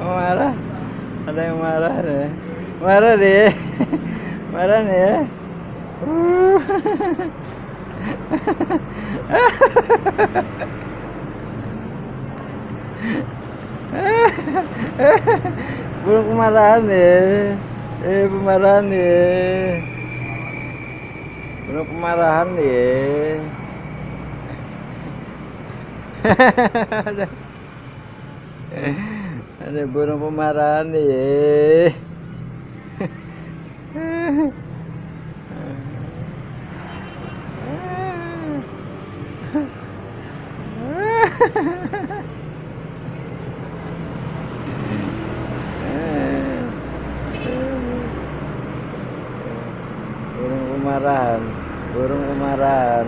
Marah. Ada yang marah deh. Marah deh. Marah nih ya. Burung kemarahan ya. Pemarahan ya. Burung kemarahan ya. Ada burung pemarahan ya. Burung kemarahan, burung kemarahan.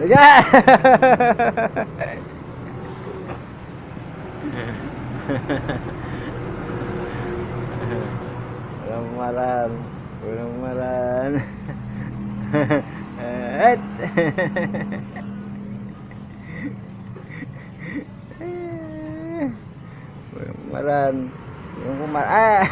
Ya. Burung kemarahan, burung kemarahan. Burung kemarahan, burung kemarahan.